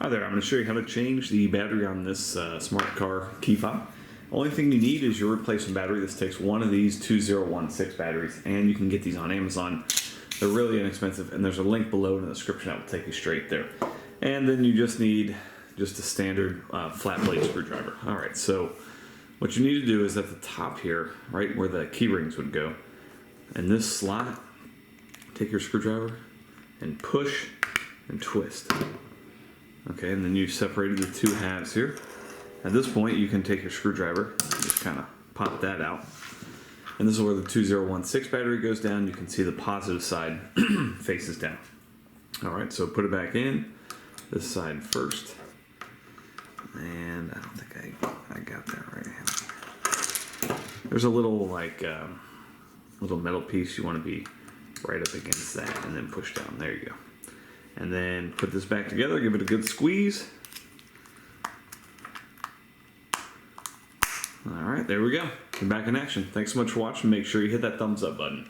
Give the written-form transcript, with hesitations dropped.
Hi there, I'm going to show you how to change the battery on this smart car key fob. Only thing you need is your replacement battery. This takes one of these 2016 batteries, and you can get these on Amazon. They're really inexpensive, and there's a link below in the description that will take you straight there. And then you just need a standard flat blade screwdriver. Alright, so what you need to do is at the top here, right where the key rings would go, in this slot, take your screwdriver and push and twist. Okay, and then you've separated the two halves here. At this point, you can take your screwdriver and just kind of pop that out. And this is where the 2016 battery goes down. You can see the positive side faces down. Alright, so put it back in. This side first. And I don't think I got that right. There's a little little metal piece. You want to be right up against that and then push down. There you go. And then put this back together, give it a good squeeze. Alright, there we go. You're back in action. Thanks so much for watching. Make sure you hit that thumbs up button.